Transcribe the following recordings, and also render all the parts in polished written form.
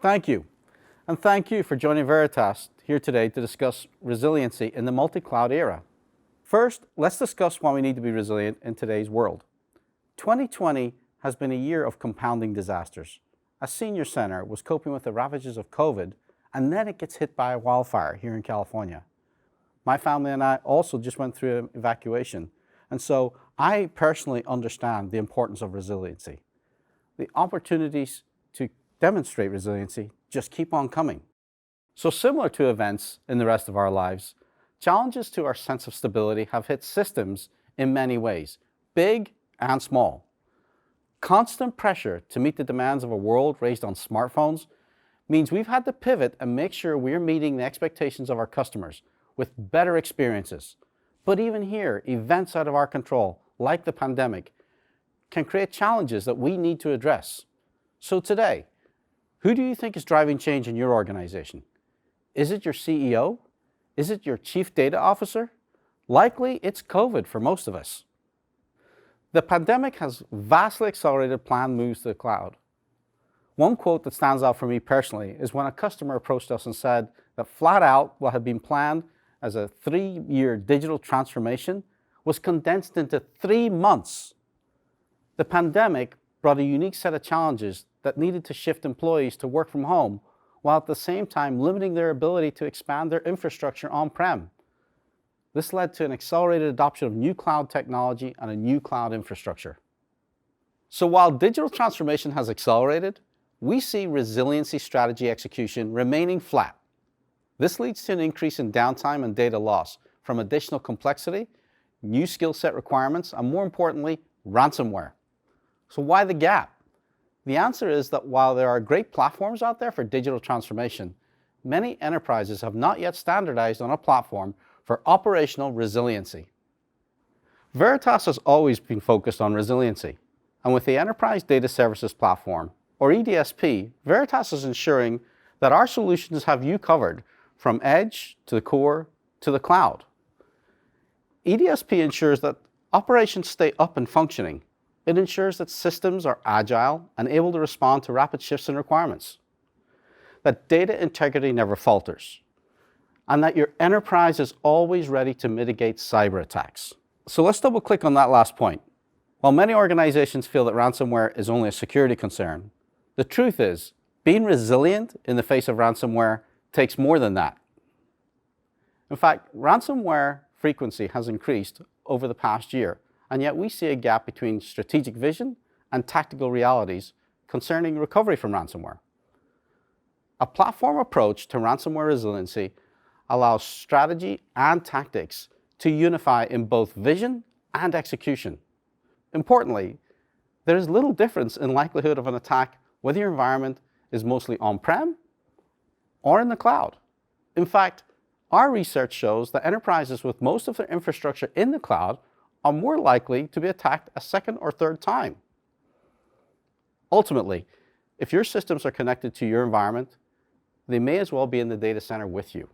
Thank you. And thank you for joining Veritas here today to discuss resiliency in the multi-cloud era. First, let's discuss why we need to be resilient in today's world. 2020 has been a year of compounding disasters. A senior center was coping with the ravages of COVID, and then it gets hit by a wildfire here in California. My family and I also just went through an evacuation, and so I personally understand the importance of resiliency. The opportunities to demonstrate resiliency just keep on coming. So similar to events in the rest of our lives, challenges to our sense of stability have hit systems in many ways, big and small. Constant pressure to meet the demands of a world raised on smartphones means we've had to pivot and make sure we're meeting the expectations of our customers with better experiences. But even here, events out of our control, like the pandemic, can create challenges that we need to address. So today, who do you think is driving change in your organization? Is it your CEO? Is it your chief data officer? Likely it's COVID for most of us. The pandemic has vastly accelerated planned moves to the cloud. One quote that stands out for me personally is when a customer approached us and said that flat out what had been planned as a 3-year digital transformation was condensed into 3 months. The pandemic brought a unique set of challenges that needed to shift employees to work from home, while at the same time limiting their ability to expand their infrastructure on-prem. This led to an accelerated adoption of new cloud technology and a new cloud infrastructure. So while digital transformation has accelerated, we see resiliency strategy execution remaining flat. This leads to an increase in downtime and data loss from additional complexity, new skill set requirements, and more importantly, ransomware. So why the gap? The answer is that while there are great platforms out there for digital transformation, many enterprises have not yet standardized on a platform for operational resiliency. Veritas has always been focused on resiliency, and with the Enterprise Data Services Platform, or EDSP, Veritas is ensuring that our solutions have you covered from edge to the core to the cloud. EDSP ensures that operations stay up and functioning. It ensures that systems are agile and able to respond to rapid shifts in requirements, that data integrity never falters, and that your enterprise is always ready to mitigate cyber attacks. So let's double click on that last point. While many organizations feel that ransomware is only a security concern, the truth is, being resilient in the face of ransomware takes more than that. In fact, ransomware frequency has increased over the past year, and yet we see a gap between strategic vision and tactical realities concerning recovery from ransomware. A platform approach to ransomware resiliency allows strategy and tactics to unify in both vision and execution. Importantly, there is little difference in likelihood of an attack whether your environment is mostly on-prem or in the cloud. In fact, our research shows that enterprises with most of their infrastructure in the cloud are more likely to be attacked a second or third time. Ultimately, if your systems are connected to your environment, they may as well be in the data center with you,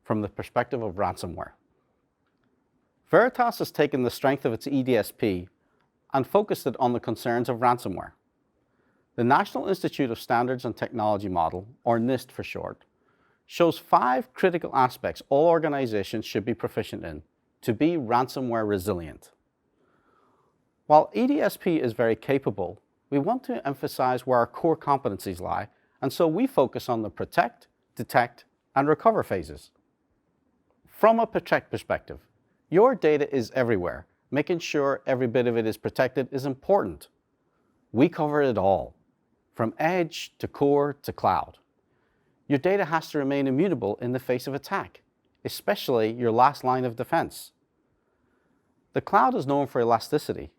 from the perspective of ransomware. Veritas has taken the strength of its EDSP and focused it on the concerns of ransomware. The National Institute of Standards and Technology model, or NIST for short, shows 5 critical aspects all organizations should be proficient in to be ransomware resilient. While EDSP is very capable, we want to emphasize where our core competencies lie, and so we focus on the protect, detect, and recover phases. From a protect perspective, your data is everywhere. Making sure every bit of it is protected is important. We cover it all, from edge to core to cloud. Your data has to remain immutable in the face of attack, especially your last line of defense. The cloud is known for elasticity.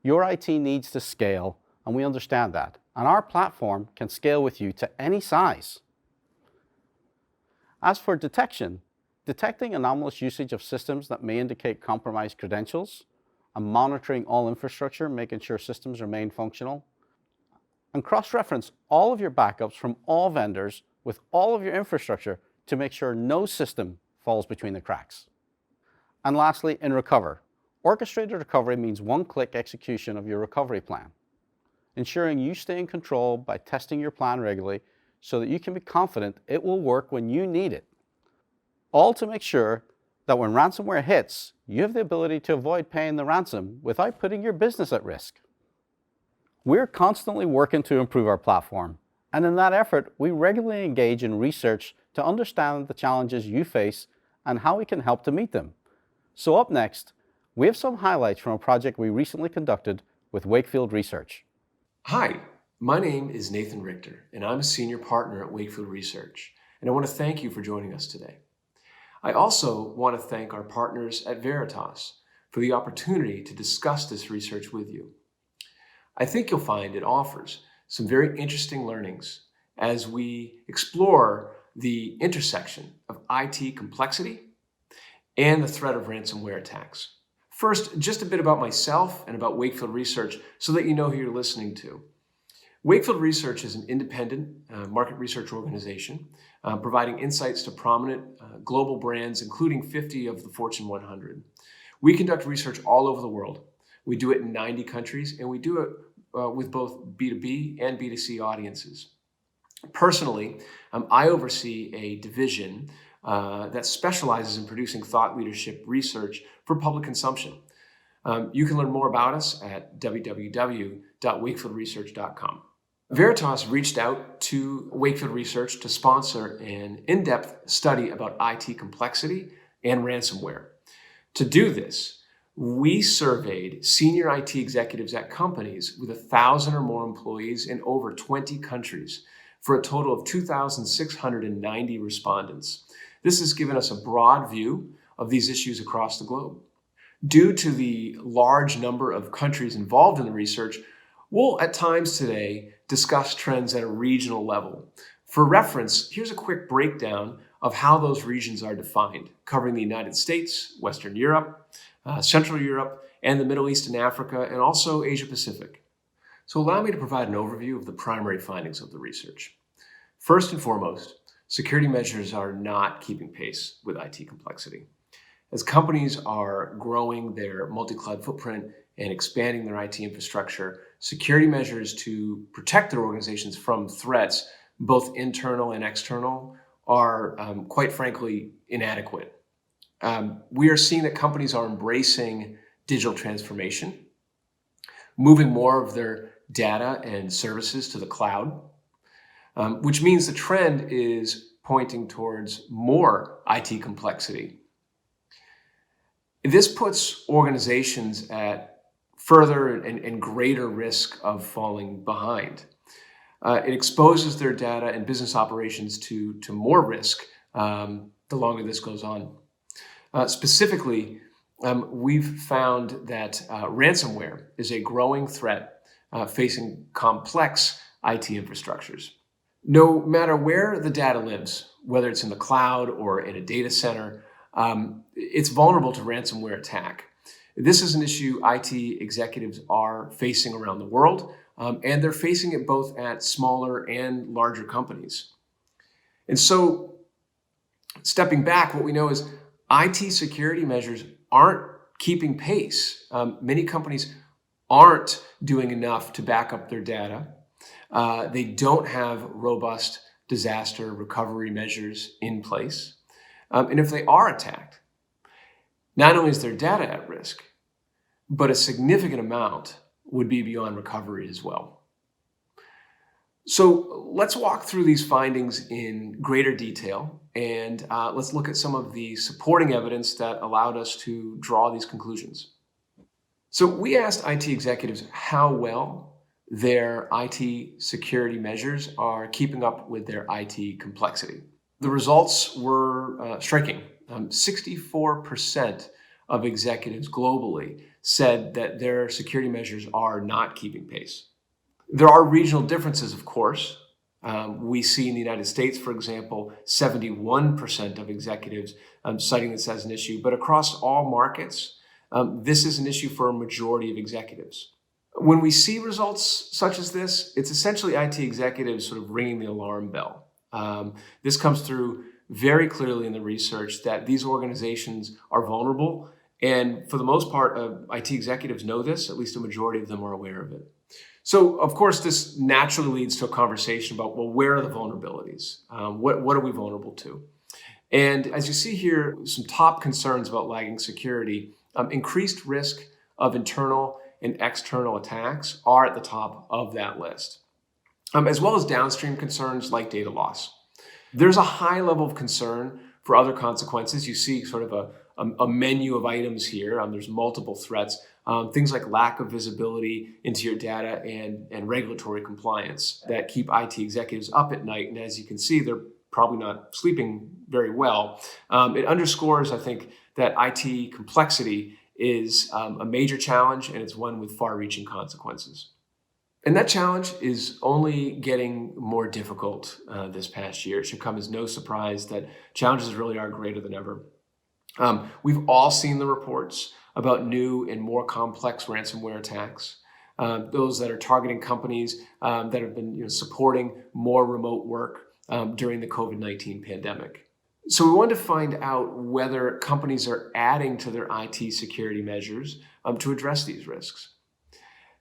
Your IT needs to scale, and we understand that, and our platform can scale with you to any size. As for detection, detecting anomalous usage of systems that may indicate compromised credentials, and monitoring all infrastructure, making sure systems remain functional, and cross-reference all of your backups from all vendors with all of your infrastructure to make sure no system falls between the cracks. And lastly, in recover. Orchestrated recovery means one-click execution of your recovery plan, ensuring you stay in control by testing your plan regularly so that you can be confident it will work when you need it. All to make sure that when ransomware hits, you have the ability to avoid paying the ransom without putting your business at risk. We're constantly working to improve our platform, and in that effort, we regularly engage in research to understand the challenges you face and how we can help to meet them. So up next, we have some highlights from a project we recently conducted with Wakefield Research. Hi, my name is Nathan Richter, and I'm a senior partner at Wakefield Research, and I want to thank you for joining us today. I also want to thank our partners at Veritas for the opportunity to discuss this research with you. I think you'll find it offers some very interesting learnings as we explore the intersection of IT complexity and the threat of ransomware attacks. First, just a bit about myself and about Wakefield Research so that you know who you're listening to. Wakefield Research is an independent market research organization providing insights to prominent global brands, including 50 of the Fortune 100. We conduct research all over the world. We do it in 90 countries, and we do it with both B2B and B2C audiences. Personally, I oversee a division that specializes in producing thought leadership research for public consumption. You can learn more about us at www.wakefieldresearch.com. Veritas reached out to Wakefield Research to sponsor an in-depth study about IT complexity and ransomware. To do this, we surveyed senior IT executives at companies with 1,000 or more employees in over 20 countries for a total of 2,690 respondents. This has given us a broad view of these issues across the globe. Due to the large number of countries involved in the research, we'll at times today discuss trends at a regional level. For reference, here's a quick breakdown of how those regions are defined, covering the United States, Western Europe, Central Europe, and the Middle East and Africa, and also Asia Pacific. So allow me to provide an overview of the primary findings of the research. First and foremost, security measures are not keeping pace with IT complexity. As companies are growing their multi-cloud footprint and expanding their IT infrastructure, security measures to protect their organizations from threats, both internal and external, are quite frankly inadequate. We are seeing that companies are embracing digital transformation, moving more of their data and services to the cloud, which means the trend is pointing towards more IT complexity. This puts organizations at further and greater risk of falling behind. It exposes their data and business operations to more risk the longer this goes on. Specifically, we've found that ransomware is a growing threat facing complex IT infrastructures. No matter where the data lives, whether it's in the cloud or in a data center, it's vulnerable to ransomware attack. This is an issue IT executives are facing around the world, and they're facing it both at smaller and larger companies. And so, stepping back, what we know is IT security measures aren't keeping pace. Many companies aren't doing enough to back up their data. They don't have robust disaster recovery measures in place. And if they are attacked, not only is their data at risk, but a significant amount would be beyond recovery as well. So let's walk through these findings in greater detail, and let's look at some of the supporting evidence that allowed us to draw these conclusions. So we asked IT executives how well their IT security measures are keeping up with their IT complexity. The results were striking. 64% of executives globally said that their security measures are not keeping pace. There are regional differences, of course. We see in the United States, for example, 71% of executives citing this as an issue, but across all markets, this is an issue for a majority of executives. When we see results such as this, it's essentially IT executives sort of ringing the alarm bell. This comes through very clearly in the research that these organizations are vulnerable And for the most part, IT executives know this, at least a majority of them are aware of it. So, of course, this naturally leads to a conversation about, well, where are the vulnerabilities? What are we vulnerable to? And as you see here, some top concerns about lagging security, increased risk of internal and external attacks are at the top of that list, as well as downstream concerns like data loss. There's a high level of concern for other consequences. You see sort of a menu of items here. There's multiple threats, things like lack of visibility into your data and regulatory compliance that keep IT executives up at night. And as you can see, they're probably not sleeping very well. It underscores, I think, that IT complexity is a major challenge, and it's one with far-reaching consequences. And that challenge is only getting more difficult this past year. It should come as no surprise that challenges really are greater than ever. We've all seen the reports about new and more complex ransomware attacks, those that are targeting companies that have been supporting more remote work during the COVID-19 pandemic. So we wanted to find out whether companies are adding to their IT security measures to address these risks.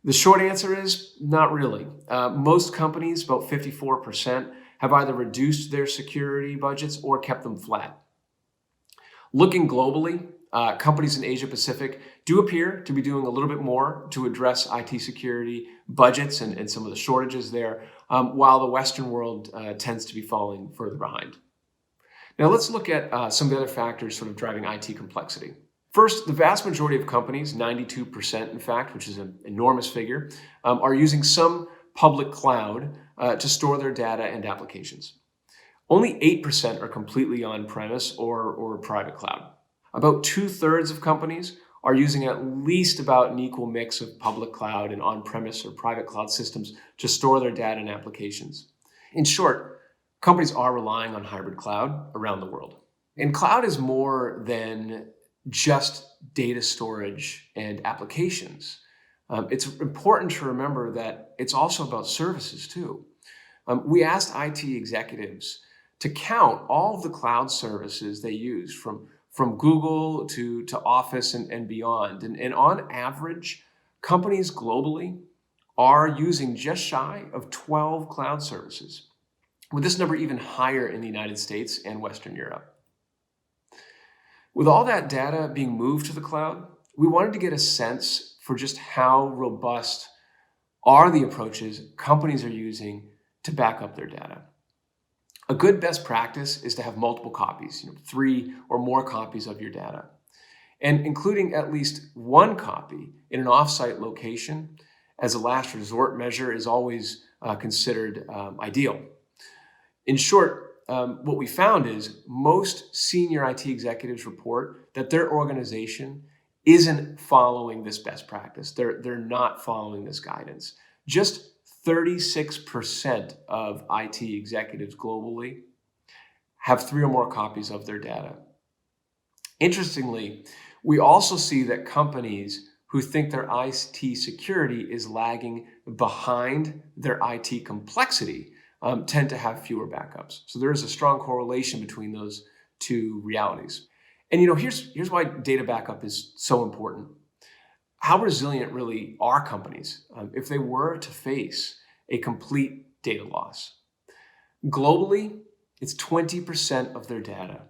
The short answer is not really. Most companies, about 54%, have either reduced their security budgets or kept them flat. Looking globally, companies in Asia Pacific do appear to be doing a little bit more to address IT security budgets and some of the shortages there, while the Western world tends to be falling further behind. Now let's look at some of the other factors sort of driving IT complexity. First, the vast majority of companies, 92% in fact, which is an enormous figure, are using some public cloud to store their data and applications. Only 8% are completely on-premise or private cloud. About 2/3 of companies are using at least about an equal mix of public cloud and on-premise or private cloud systems to store their data and applications. In short, companies are relying on hybrid cloud around the world. And cloud is more than just data storage and applications. It's important to remember that it's also about services too. We asked IT executives to count all of the cloud services they use from Google to Office and beyond. And on average, companies globally are using just shy of 12 cloud services, with this number even higher in the United States and Western Europe. With all that data being moved to the cloud, we wanted to get a sense for just how robust are the approaches companies are using to back up their data. A good best practice is to have multiple copies, 3 or more copies of your data, and including at least one copy in an offsite location as a last resort measure is always considered ideal. In short, what we found is most senior IT executives report that their organization isn't following this best practice. They're not following this guidance. Just 36% of IT executives globally have 3 or more copies of their data. Interestingly, we also see that companies who think their IT security is lagging behind their IT complexity tend to have fewer backups. So there is a strong correlation between those two realities. And here's why data backup is so important. How resilient really are companies if they were to face a complete data loss? Globally, it's 20% of their data,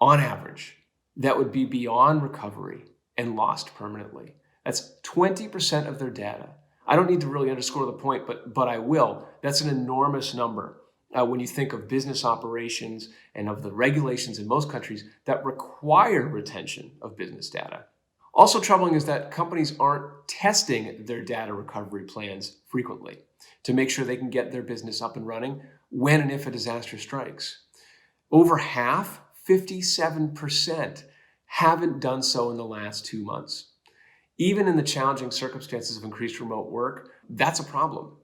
on average, that would be beyond recovery and lost permanently. That's 20% of their data. I don't need to really underscore the point, but I will. That's an enormous number when you think of business operations and of the regulations in most countries that require retention of business data. Also troubling is that companies aren't testing their data recovery plans frequently to make sure they can get their business up and running when and if a disaster strikes. Over half, 57%, haven't done so in the last 2 months. Even in the challenging circumstances of increased remote work, that's a problem.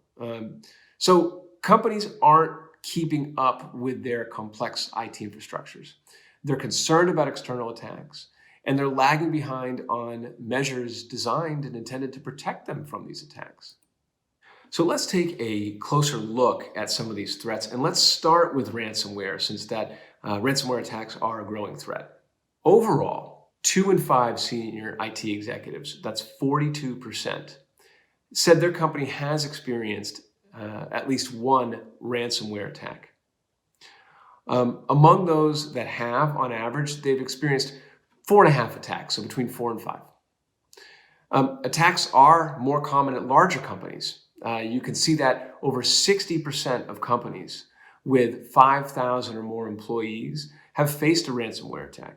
So companies aren't keeping up with their complex IT infrastructures. They're concerned about external attacks, and they're lagging behind on measures designed and intended to protect them from these attacks. So let's take a closer look at some of these threats, and let's start with ransomware, since that ransomware attacks are a growing threat. Overall, 2 in 5 senior IT executives, that's 42%, said their company has experienced at least one ransomware attack. Among those that have, on average, they've experienced 4.5 attacks, so between 4 and 5. Attacks are more common at larger companies. You can see that over 60% of companies with 5,000 or more employees have faced a ransomware attack.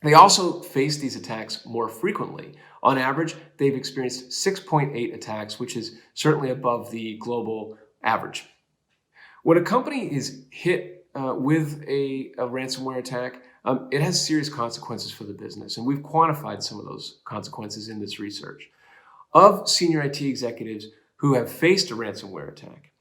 They also face these attacks more frequently. On average, they've experienced 6.8 attacks, which is certainly above the global average. When a company is hit with a ransomware attack, it has serious consequences for the business, and we've quantified some of those consequences in this research. Of senior IT executives who have faced a ransomware attack,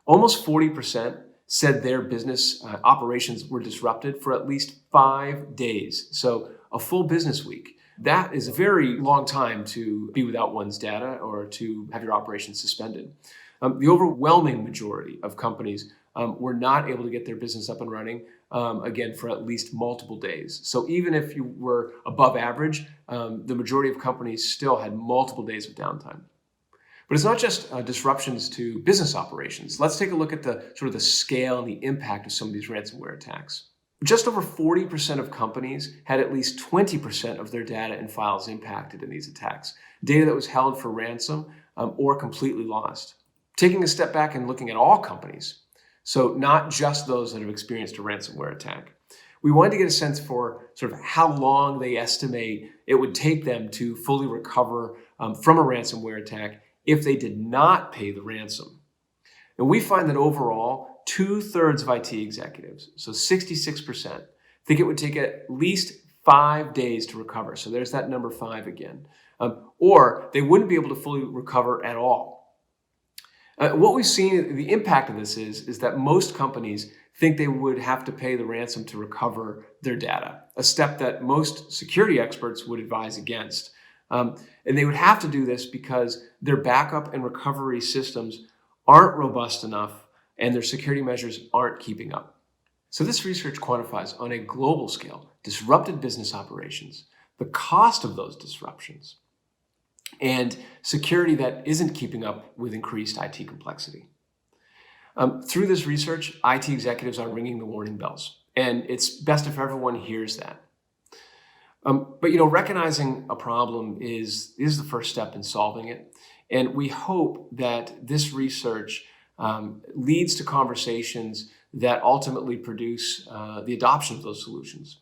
almost 40% said their business operations were disrupted for at least 5 days, so a full business week. That is a very long time to be without one's data or to have your operations suspended. The overwhelming majority of companies were not able to get their business up and running, again, for at least multiple days. So even if you were above average, the majority of companies still had multiple days of downtime. But it's not just disruptions to business operations. Let's take a look at the sort of the scale and the impact of some of these ransomware attacks. Just over 40% of companies had at least 20% of their data and files impacted in these attacks, data that was held for ransom or completely lost. Taking a step back and looking at all companies, so not just those that have experienced a ransomware attack, we wanted to get a sense for sort of how long they estimate it would take them to fully recover from a ransomware attack if they did not pay the ransom. And we find that overall, 2/3 of IT executives, so 66%, think it would take at least 5 days to recover. So there's that number 5 again. Or they wouldn't be able to fully recover at all. What we've seen, the impact of this is that most companies think they would have to pay the ransom to recover their data, a step that most security experts would advise against. And they would have to do this because their backup and recovery systems aren't robust enough and their security measures aren't keeping up. So this research quantifies on a global scale disrupted business operations, the cost of those disruptions, and security that isn't keeping up with increased IT complexity. Through this research, IT executives are ringing the warning bells, and it's best if everyone hears that. But recognizing a problem is the first step in solving it, and we hope that this research leads to conversations that ultimately produce the adoption of those solutions.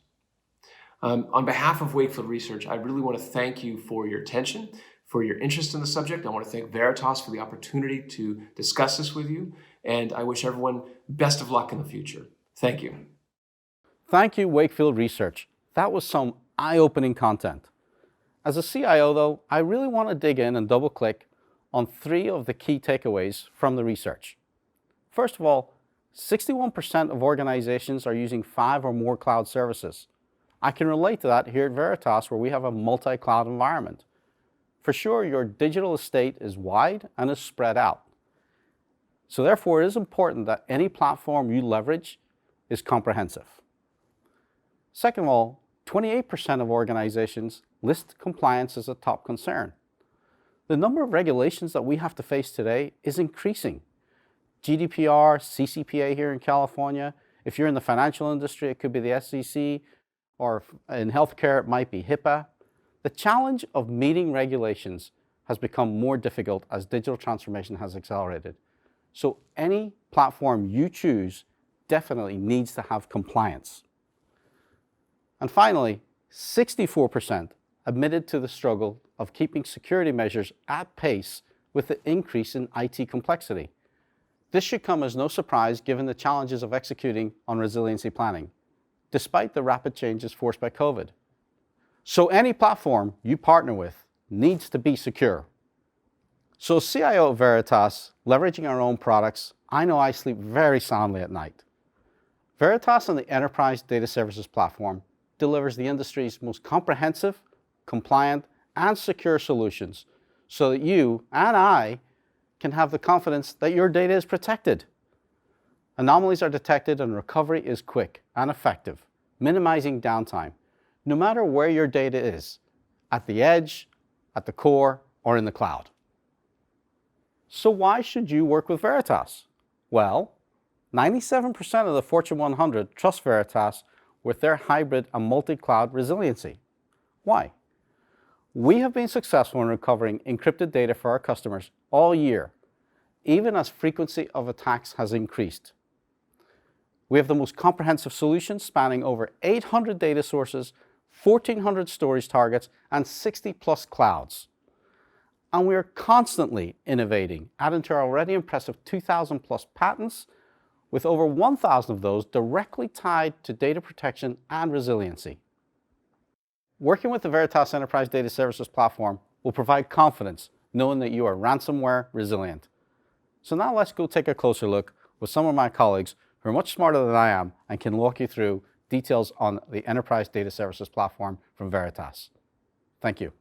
On behalf of Wakefield Research, I really want to thank you for your attention, for your interest in the subject. I want to thank Veritas for the opportunity to discuss this with you, and I wish everyone best of luck in the future. Thank you. Thank you, Wakefield Research. That was some eye-opening content. As a CIO, though, I really want to dig in and double-click on 3 of the key takeaways from the research. First of all, 61% of organizations are using 5 or more cloud services. I can relate to that here at Veritas, where we have a multi-cloud environment. For sure, your digital estate is wide and is spread out. So therefore, it is important that any platform you leverage is comprehensive. Second of all, 28% of organizations list compliance as a top concern. The number of regulations that we have to face today is increasing. GDPR, CCPA here in California. If you're in the financial industry, it could be the SEC, or in healthcare, it might be HIPAA. The challenge of meeting regulations has become more difficult as digital transformation has accelerated. So any platform you choose definitely needs to have compliance. And finally, 64% admitted to the struggle of keeping security measures at pace with the increase in IT complexity. This should come as no surprise given the challenges of executing on resiliency planning, despite the rapid changes forced by COVID. So any platform you partner with needs to be secure. So as CIO of Veritas, leveraging our own products, I know I sleep very soundly at night. Veritas and the Enterprise Data Services Platform delivers the industry's most comprehensive, compliant, and secure solutions so that you and I can have the confidence that your data is protected. Anomalies are detected and recovery is quick and effective, minimizing downtime, no matter where your data is, at the edge, at the core, or in the cloud. So why should you work with Veritas? Well, 97% of the Fortune 100 trust Veritas with their hybrid and multi-cloud resiliency. Why? We have been successful in recovering encrypted data for our customers all year, even as frequency of attacks has increased. We have the most comprehensive solution spanning over 800 data sources, 1,400 storage targets, and 60+ clouds. And we are constantly innovating, adding to our already impressive 2,000+ patents, with over 1,000 of those directly tied to data protection and resiliency. Working with the Veritas Enterprise Data Services platform will provide confidence knowing that you are ransomware resilient. So now let's go take a closer look with some of my colleagues who are much smarter than I am and can walk you through details on the Enterprise Data Services platform from Veritas. Thank you.